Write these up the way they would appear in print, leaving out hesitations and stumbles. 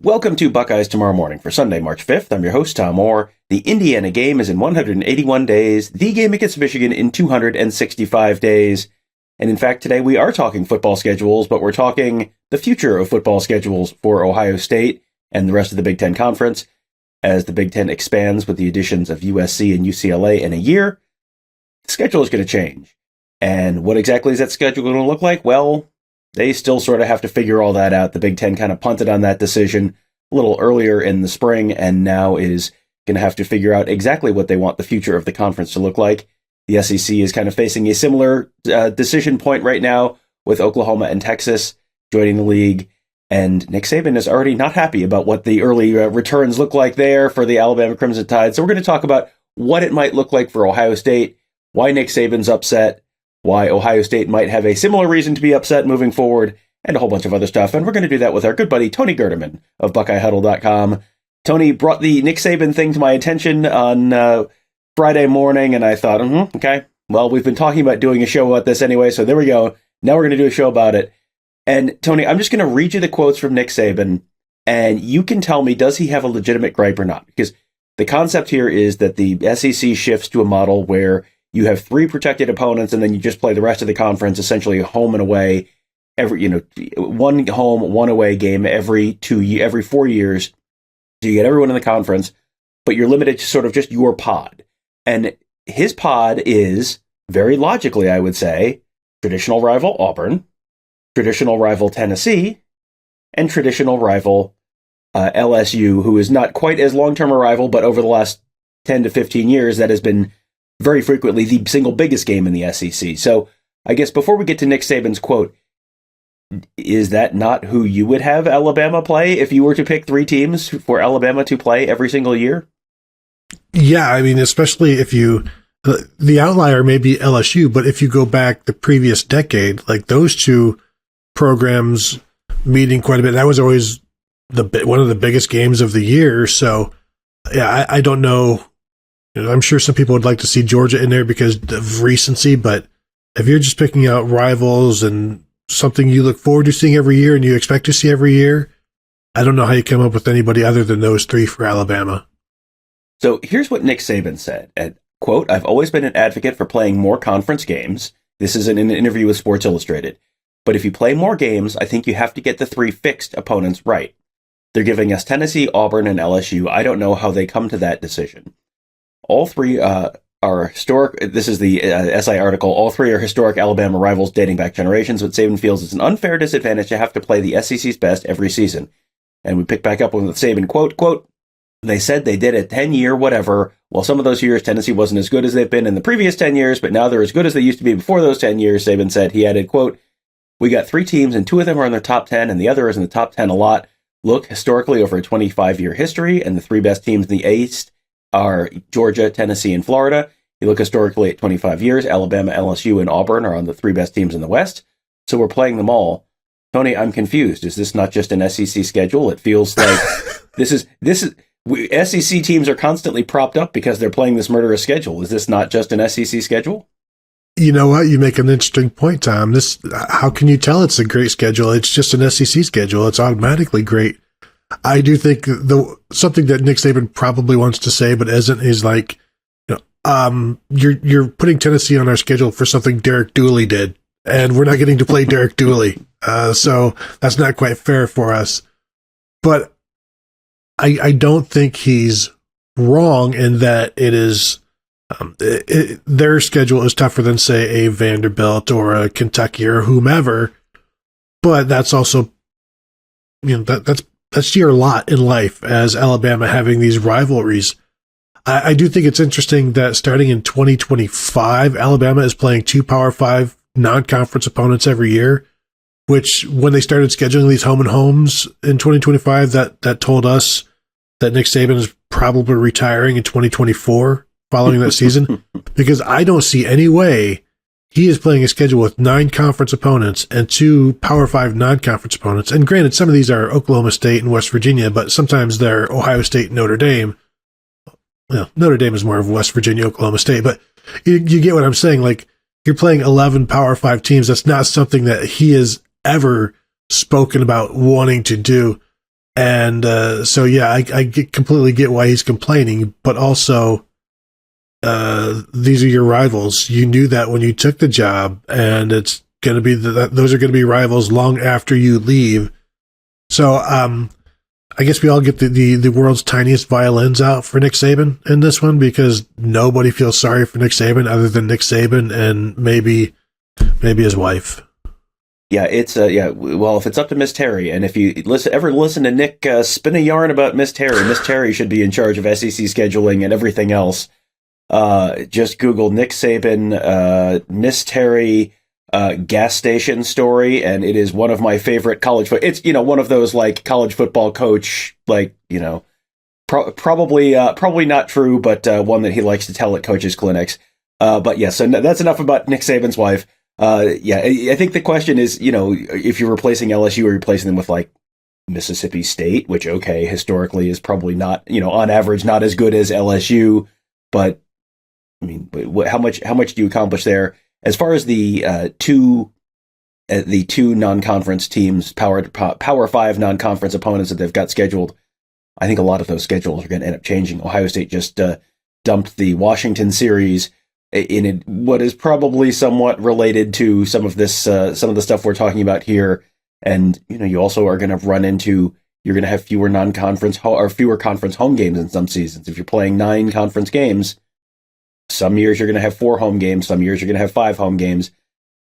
Welcome to Buckeyes Tomorrow Morning for Sunday, March 5th. I'm your host, Tom Orr. The Indiana game is in 181 days, the game against Michigan in 265 days. And in fact, today we are talking football schedules, but we're talking the future of football schedules for Ohio State and the rest of the Big Ten Conference as the Big Ten expands with the additions of USC and UCLA in a year. The schedule is going to change. And what exactly is that schedule going to look like? Well, they still sort of have to figure all that out. The Big Ten kind of punted on that decision a little earlier in the spring and now is going to have to figure out exactly what they want the future of the conference to look like. The SEC is kind of facing a similar decision point right now with Oklahoma and Texas joining the league. And Nick Saban is already not happy about what the early returns look like there for the Alabama Crimson Tide. So we're going to talk about what it might look like for Ohio State, why Nick Saban's upset, why Ohio State might have a similar reason to be upset moving forward, and a whole bunch of other stuff. And we're going to do that with our good buddy, Tony Gerdeman of BuckeyeHuddle.com. Tony brought the Nick Saban thing to my attention on Friday morning, and I thought, okay, well, we've been talking about doing a show about this anyway, so there we go. Now we're going to do a show about it. And Tony, I'm just going to read you the quotes from Nick Saban, and you can tell me, does he have a legitimate gripe or not? Because the concept here is that the SEC shifts to a model where you have three protected opponents, and then you just play the rest of the conference, essentially home and away, one home, one away game every 4 years. So you get everyone in the conference, but you're limited to sort of just your pod. And his pod is, very logically, I would say, traditional rival Auburn, traditional rival Tennessee, and traditional rival LSU, who is not quite as long-term a rival, but over the last 10 to 15 years, that has been very frequently the single biggest game in the SEC. So I guess before we get to Nick Saban's quote, is that not who you would have Alabama play if you were to pick three teams for Alabama to play every single year? Yeah, I mean, especially if the outlier may be LSU, but if you go back the previous decade, like those two programs meeting quite a bit, that was always one of the biggest games of the year. So yeah, I don't know. I'm sure some people would like to see Georgia in there because of recency, but if you're just picking out rivals and something you look forward to seeing every year and you expect to see every year, I don't know how you come up with anybody other than those three for Alabama. So here's what Nick Saban said, quote, "I've always been an advocate for playing more conference games." This is in an interview with Sports Illustrated. "But if you play more games, I think you have to get the three fixed opponents right. They're giving us Tennessee, Auburn, and LSU. I don't know how they come to that decision. All three are historic." This is the SI article. "All three are historic Alabama rivals dating back generations, but Saban feels it's an unfair disadvantage to have to play the SEC's best every season." And we pick back up with the Saban quote, "They said they did a 10-year whatever. Well, some of those years, Tennessee wasn't as good as they've been in the previous 10 years, but now they're as good as they used to be before those 10 years, Saban said. He added, quote, "We got three teams, and two of them are in the top 10, and the other is in the top 10 a lot. Look historically over a 25-year history, and the three best teams in the East are Georgia, Tennessee, and Florida. You look historically at 25 years, Alabama, LSU, and Auburn are on the three best teams in the West. So we're playing them all. Tony, I'm confused. Is this not just an SEC schedule? It feels like SEC teams are constantly propped up because they're playing this murderous schedule. Is this not just an SEC schedule?" You know what? You make an interesting point, Tom. How can you tell it's a great schedule? It's just an SEC schedule. It's automatically great. I do think something that Nick Saban probably wants to say, but isn't, is like, you're putting Tennessee on our schedule for something Derek Dooley did, and we're not getting to play Derek Dooley. So that's not quite fair for us. But I don't think he's wrong in that it is, their schedule is tougher than, say, a Vanderbilt or a Kentucky or whomever. But that's also, that's your lot in life as Alabama having these rivalries. I do think it's interesting that starting in 2025, Alabama is playing two Power 5 non-conference opponents every year, which when they started scheduling these home and homes in 2025, that told us that Nick Saban is probably retiring in 2024 following that season, because I don't see any way he is playing a schedule with 9 conference opponents and 2 Power 5 non-conference opponents. And granted, some of these are Oklahoma State and West Virginia, but sometimes they're Ohio State and Notre Dame. Well, Notre Dame is more of West Virginia, Oklahoma State, but you get what I'm saying. Like, you're playing 11 Power 5 teams. That's not something that he has ever spoken about wanting to do. And completely get why he's complaining, but also these are your rivals. You knew that when you took the job, and it's going to be those are going to be rivals long after you leave. So I guess we all get the world's tiniest violins out for Nick Saban in this one, because nobody feels sorry for Nick Saban other than Nick Saban and maybe his wife. Yeah, it's well, if it's up to Miss Terry, and if you ever listen to Nick spin a yarn about Miss Terry should be in charge of SEC scheduling and everything else. Just Google Nick Saban, Miss Terry, gas station story, and it is one of my favorite college. It's one of those like college football coach, like probably not true, but one that he likes to tell at coaches clinics. But yeah, so that's enough about Nick Saban's wife. I think the question is, if you're replacing LSU or replacing them with like Mississippi State, which historically is probably not, on average not as good as LSU, but I mean, how much do you accomplish there? As far as the two non-conference teams, Power 5 non-conference opponents that they've got scheduled, I think a lot of those schedules are going to end up changing. Ohio State just dumped the Washington series in what is probably somewhat related to some of the stuff we're talking about here. And you also are going to you're going to have fewer non-conference or fewer conference home games in some seasons. If you're playing 9 conference games, some years you're going to have 4 home games, some years you're going to have 5 home games,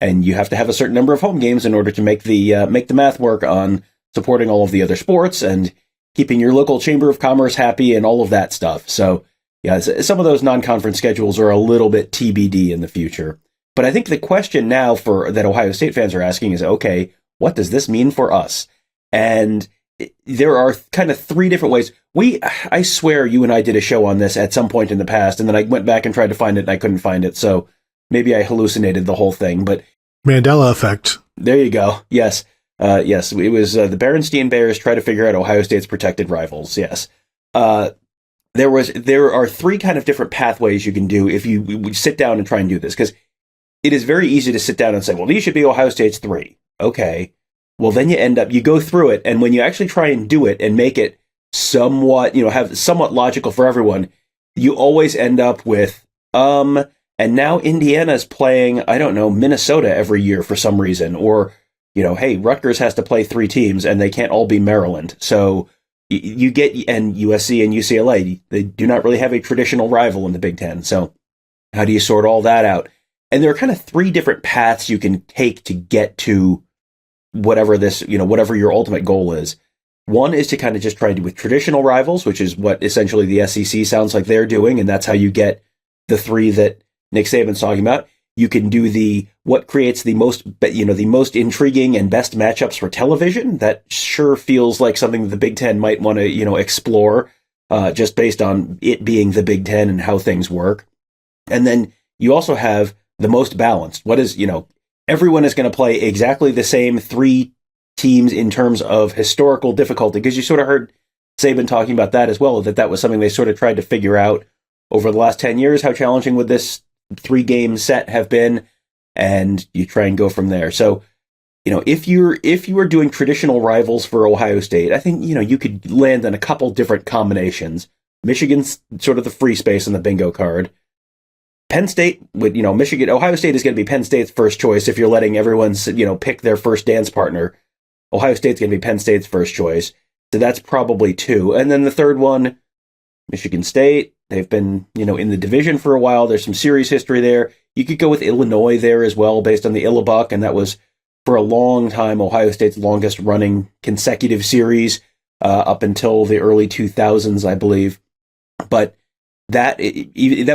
and you have to have a certain number of home games in order to make the math work on supporting all of the other sports and keeping your local chamber of commerce happy and all of that stuff. So yeah, some of those non-conference schedules are a little bit TBD in the future. But I think the question now that Ohio State fans are asking is, okay, what does this mean for us? And there are kind of 3 different ways. I swear you and I did a show on this at some point in the past, and then I went back and tried to find it, and I couldn't find it. So maybe I hallucinated the whole thing. But Mandela effect. There you go. Yes. Yes. It was the Berenstein Bears try to figure out Ohio State's protected rivals. Yes. There are 3 kind of different pathways you can do if you sit down and try and do this, because it is very easy to sit down and say, well, these should be Ohio State's 3. Okay. Well, then you go through it, and when you actually try and do it and make it somewhat, have somewhat logical for everyone, you always end up with, and now Indiana's playing, I don't know, Minnesota every year for some reason, or, hey, Rutgers has to play 3 teams and they can't all be Maryland. So you get, and USC and UCLA, they do not really have a traditional rival in the Big Ten. So how do you sort all that out? And there are kind of 3 different paths you can take to get to whatever your ultimate goal is. One is to kind of just try to do with traditional rivals, which is what essentially the SEC sounds like they're doing, and that's how you get the 3 that Nick Saban's talking about. You can do what creates the most intriguing and best matchups for television. That sure feels like something that the Big Ten might want to, explore, just based on it being the Big Ten and how things work. And then you also have the most balanced. What is, everyone is going to play exactly the same 3 teams in terms of historical difficulty, because you sort of heard Saban talking about that as well, that was something they sort of tried to figure out over the last 10 years. How challenging would this 3-game set have been? And you try and go from there. So, if you are doing traditional rivals for Ohio State, I think, you could land on a couple different combinations. Michigan's sort of the free space on the bingo card. Penn State would, Ohio State is going to be Penn State's first choice if you're letting everyone, pick their first dance partner. Ohio State's going to be Penn State's first choice. So that's probably 2. And then the third one, Michigan State. They've been, in the division for a while. There's some series history there. You could go with Illinois there as well, based on the Illabuck, and that was for a long time Ohio State's longest running consecutive series, up until the early 2000s, I believe. But that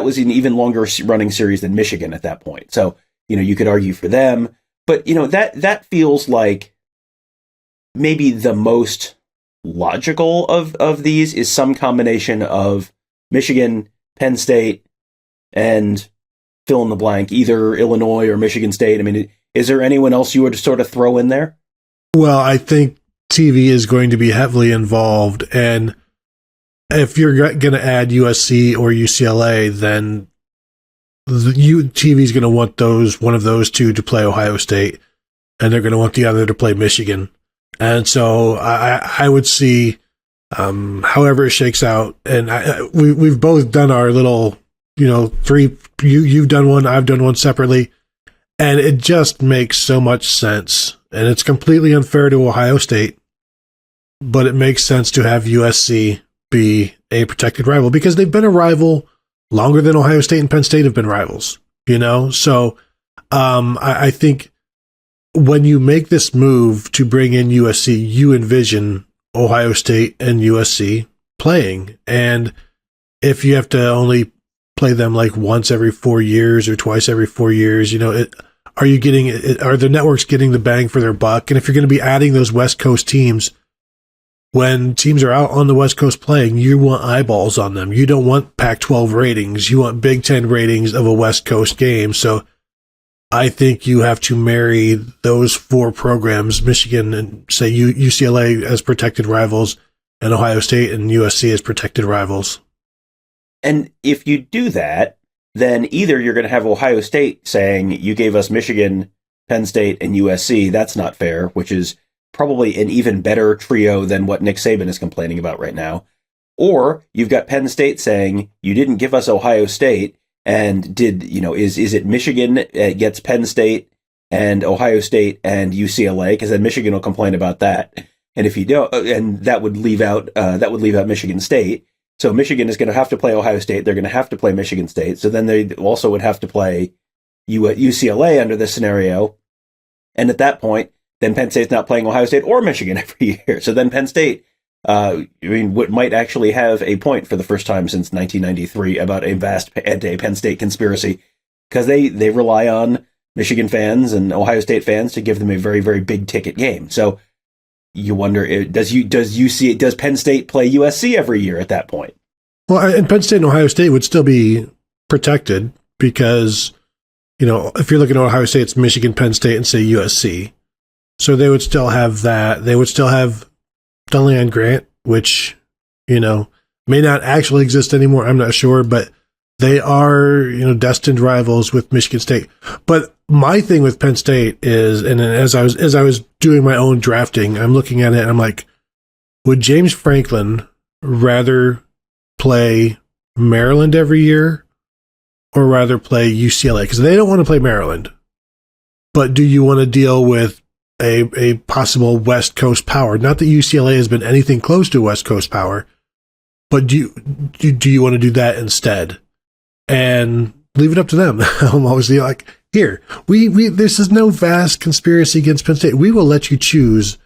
was an even longer running series than Michigan at that point. So, you could argue for them, but that feels like maybe the most logical of these is some combination of Michigan, Penn State, and fill in the blank, either Illinois or Michigan State. I mean, is there anyone else you would sort of throw in there? Well, I think TV is going to be heavily involved, and if you're going to add USC or UCLA, then TV is going to want one of those 2 to play Ohio State, and they're going to want the other to play Michigan. And so I would see However it shakes out, and we've both done our little, three. You've done one, I've done one separately, and it just makes so much sense. And it's completely unfair to Ohio State, but it makes sense to have USC be a protected rival because they've been a rival longer than Ohio State and Penn State have been rivals. So I think when you make this move to bring in USC, you envision Ohio State and USC playing. And if you have to only play them like once every 4 years or twice every 4 years, are the networks getting the bang for their buck? And if you're going to be adding those West Coast teams, when teams are out on the West Coast playing, you want eyeballs on them. You don't want Pac-12 ratings. You want Big Ten ratings of a West Coast game. So I think you have to marry those four programs, Michigan and say UCLA as protected rivals, and Ohio State and USC as protected rivals. And if you do that, then either you're going to have Ohio State saying, you gave us Michigan, Penn State, and USC. That's not fair, which is probably an even better trio than what Nick Saban is complaining about right now. Or you've got Penn State saying, you didn't give us Ohio State, and is it Michigan gets Penn State and Ohio State and UCLA? Because then Michigan will complain about that. And if you don't, and that would leave out Michigan State. So Michigan is going to have to play Ohio State. They're going to have to play Michigan State. So then they also would have to play UCLA under this scenario. And at that point, then Penn State's not playing Ohio State or Michigan every year. So then Penn State, might actually have a point for the first time since 1993 about a vast anti-Penn State conspiracy, because they rely on Michigan fans and Ohio State fans to give them a very, very big ticket game. So you wonder, does Penn State play USC every year at that point? Well, and Penn State and Ohio State would still be protected because, if you're looking at Ohio State, it's Michigan, Penn State, and say USC. So they would still have that. They would still have Donnelly and Grant, which, may not actually exist anymore. I'm not sure, but they are, destined rivals with Michigan State. But my thing with Penn State is, and as I was doing my own drafting, I'm looking at it and I'm like, would James Franklin rather play Maryland every year or rather play UCLA? Because they don't want to play Maryland. But do you want to deal with a possible West Coast power? Not that UCLA has been anything close to West Coast power, but do you want to do that instead? And leave it up to them. I'm always like, here, this is no vast conspiracy against Penn State. We will let you choose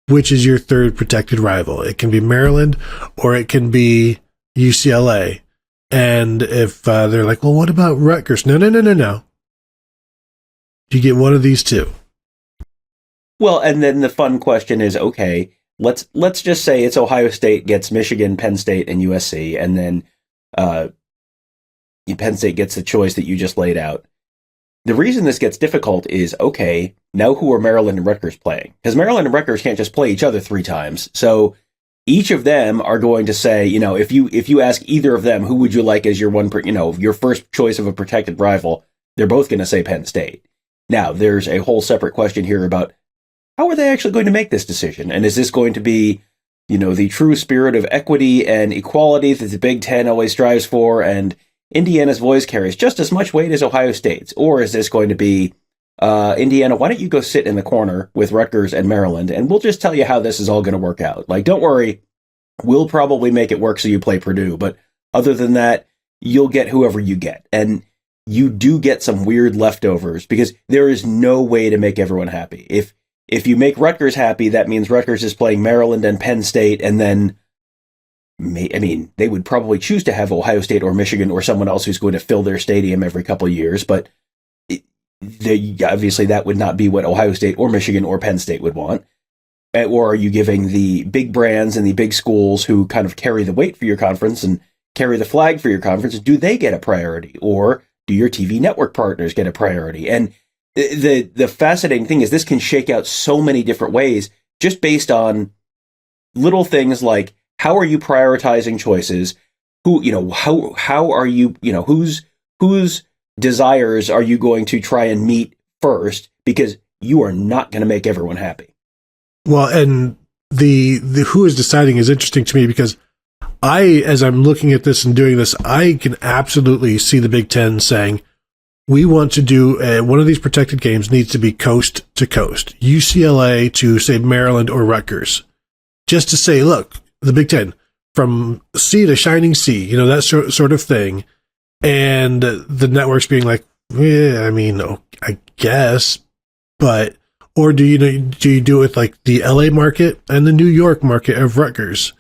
which is your third protected rival. It can be Maryland or it can be UCLA. And if they're like, well, what about Rutgers? No. You get one of these two. Well, and then the fun question is, okay, let's just say it's Ohio State gets Michigan, Penn State, and USC, and then Penn State gets the choice that you just laid out. The reason this gets difficult is, okay, now who are Maryland and Rutgers playing? Because Maryland and Rutgers can't just play each other 3 times. So each of them are going to say, if you ask either of them, who would you like as your your first choice of a protected rival, they're both going to say Penn State. Now, there's a whole separate question here about how are they actually going to make this decision? And is this going to be, the true spirit of equity and equality that the Big Ten always strives for, and Indiana's voice carries just as much weight as Ohio State's? Or is this going to be, Indiana, why don't you go sit in the corner with Rutgers and Maryland, and we'll just tell you how this is all going to work out. Like, don't worry, we'll probably make it work so you play Purdue, but other than that, you'll get whoever you get. And you do get some weird leftovers, because there is no way to make everyone happy. If you make Rutgers happy, that means Rutgers is playing Maryland and Penn State, and then, they would probably choose to have Ohio State or Michigan or someone else who's going to fill their stadium every couple of years, but obviously that would not be what Ohio State or Michigan or Penn State would want. Or are you giving the big brands and the big schools who kind of carry the weight for your conference and carry the flag for your conference, do they get a priority? Or do your TV network partners get a priority? And the fascinating thing is this can shake out so many different ways just based on little things like, how are you prioritizing choices? How are you, whose desires are you going to try and meet first? Because you are not going to make everyone happy. Well, and the who is deciding is interesting to me because as I'm looking at this and doing this, I can absolutely see the Big Ten saying, we want to do one of these protected games needs to be coast to coast, UCLA to say Maryland or Rutgers, just to say, look, the Big Ten from sea to shining sea, that sort of thing. And the networks being like, yeah, I mean, no, I guess, but, or do you do it with like the LA market and the New York market of Rutgers,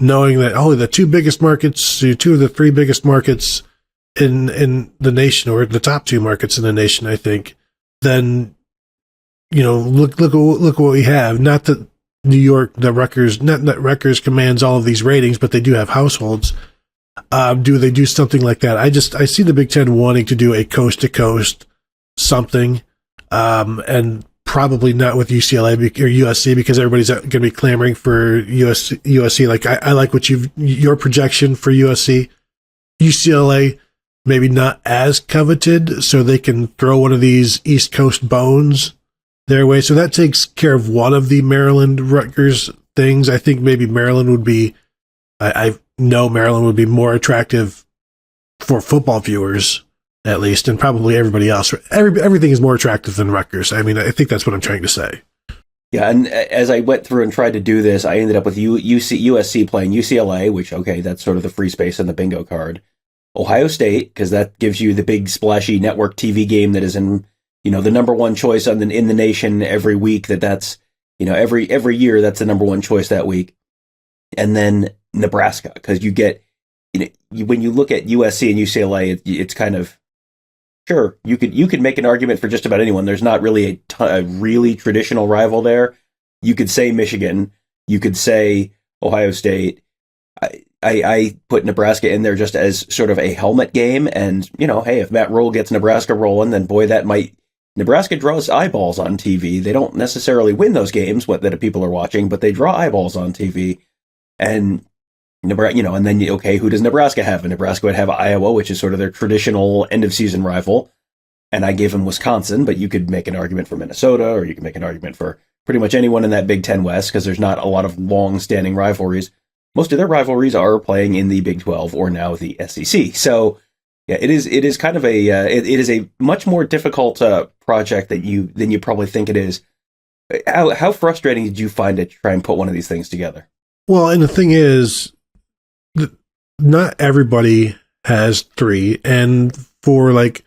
knowing that, the two biggest markets, two of the three biggest markets in the nation, or the top two markets in the nation, I think, then, look at what we have. Not that New York, not that Rutgers commands all of these ratings, but they do have households. Do they do something like that? I see the Big Ten wanting to do a coast to coast something, and probably not with UCLA or USC, because everybody's going to be clamoring for USC. Like I like your projection for USC, UCLA, maybe not as coveted, so they can throw one of these East Coast bones their way. So that takes care of one of the Maryland Rutgers things. I think maybe Maryland would be, I know Maryland would be more attractive for football viewers, at least, and probably everybody else. Everything is more attractive than Rutgers. I mean, I think that's what I'm trying to say. Yeah, and as I went through and tried to do this, I ended up with USC playing UCLA, which, okay, that's sort of the free space in the bingo card. Ohio State, because that gives you the big splashy network TV game that is in, the number one choice in the nation every week. That's every year that's the number one choice that week. And then Nebraska, because you get, when you look at USC and UCLA, it's kind of, sure, you could make an argument for just about anyone. There's not really a really traditional rival there. You could say Michigan, you could say Ohio State. I put Nebraska in there just as sort of a helmet game, and hey, if Matt Rule gets Nebraska rolling, then boy, Nebraska draws eyeballs on TV. They don't necessarily win those games that people are watching, but they draw eyeballs on TV. And Nebraska, and then who does Nebraska have? And Nebraska would have Iowa, which is sort of their traditional end of season rival. And I gave them Wisconsin, but you could make an argument for Minnesota, or you could make an argument for pretty much anyone in that Big Ten West, because there's not a lot of long-standing rivalries. Most of their rivalries are playing in the Big 12 or now the SEC. So yeah, it is kind of it is a much more difficult project than you probably think it is. How frustrating did you find it to try and put one of these things together? Well, and the thing is, not everybody has three, and for like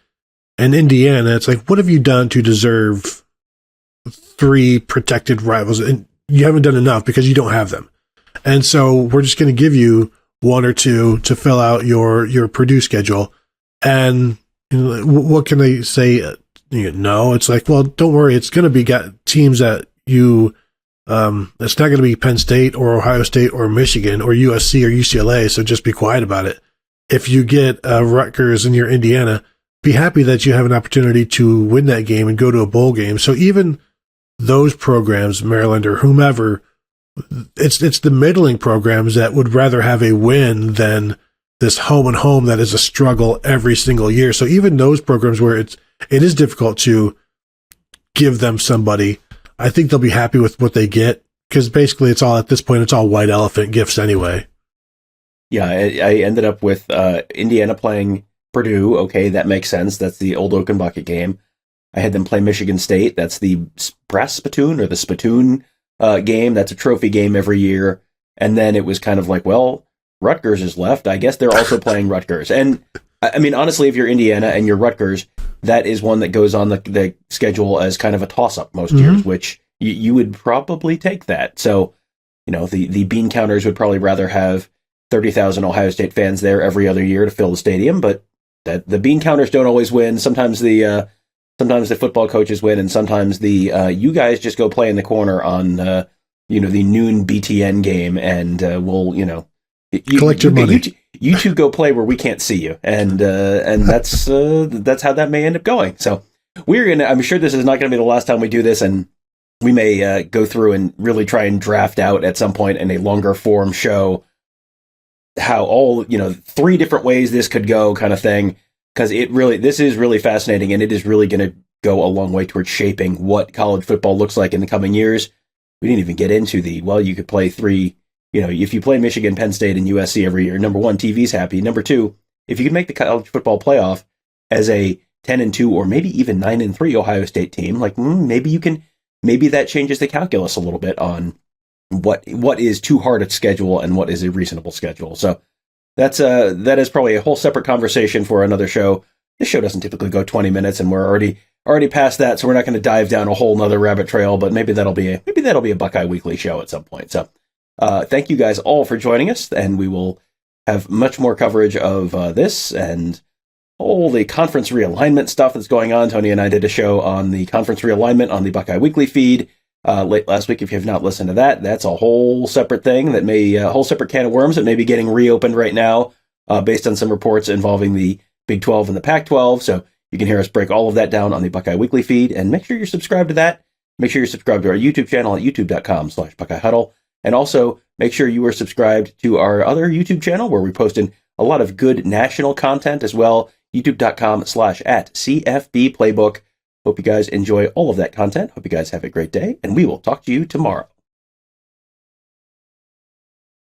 an Indiana, it's like, what have you done to deserve three protected rivals? And you haven't done enough because you don't have them. And so we're just going to give you one or two to fill out your Purdue schedule. And what can they say? No, it's like, well, don't worry. It's going to be teams that you, it's not going to be Penn State or Ohio State or Michigan or USC or UCLA. So just be quiet about it. If you get Rutgers in your Indiana, be happy that you have an opportunity to win that game and go to a bowl game. So even those programs, Maryland or whomever, it's the middling programs that would rather have a win than this home and home that is a struggle every single year. So even those programs where it is difficult to give them somebody, I think they'll be happy with what they get, because basically it's all white elephant gifts anyway. Yeah, I ended up with Indiana playing Purdue. Okay, that makes sense. That's the old Oak and Bucket game. I had them play Michigan State. That's the brass spittoon or the spittoon game. That's a trophy game every year. And then it was kind of like, well, Rutgers is left. I guess they're also playing Rutgers. And I mean, honestly, if you're Indiana and you're Rutgers, that is one that goes on the schedule as kind of a toss-up most years, which you would probably take that. So, the bean counters would probably rather have 30,000 Ohio State fans there every other year to fill the stadium, but that the bean counters don't always win. Sometimes the football coaches win, and sometimes you guys just go play in the corner on the noon BTN game, and we'll collect your money. You two go play where we can't see you, and that's how that may end up going. So I'm sure this is not going to be the last time we do this, and we may go through and really try and draft out at some point in a longer form show how all, 3 different ways this could go, kind of thing. Because this is really fascinating, and it is really going to go a long way towards shaping what college football looks like in the coming years. We didn't even get into you could play three, if you play Michigan, Penn State, and USC every year, number one, TV's happy. Number two, if you could make the college football playoff as a 10-2 or maybe even 9-3 Ohio State team, maybe that changes the calculus a little bit on what is too hard a schedule and what is a reasonable schedule. So that is probably a whole separate conversation for another show. This show doesn't typically go 20 minutes, and we're already past that, so we're not going to dive down a whole nother rabbit trail. But maybe that'll be a Buckeye Weekly show at some point. So thank you guys all for joining us, and we will have much more coverage of this and all the conference realignment stuff that's going on. Tony and I did a show on the conference realignment on the Buckeye Weekly feed late last week. If you have not listened to that, that's a whole separate thing that a whole separate can of worms that may be getting reopened right now based on some reports involving the Big 12 and the Pac-12. So you can hear us break all of that down on the Buckeye Weekly feed, and make sure you're subscribed to that. Make sure you're subscribed to our YouTube channel at youtube.com/BuckeyeHuddle. And also make sure you are subscribed to our other YouTube channel where we post in a lot of good national content as well. youtube.com/@CFB Playbook. Hope you guys enjoy all of that content. Hope you guys have a great day, and we will talk to you tomorrow.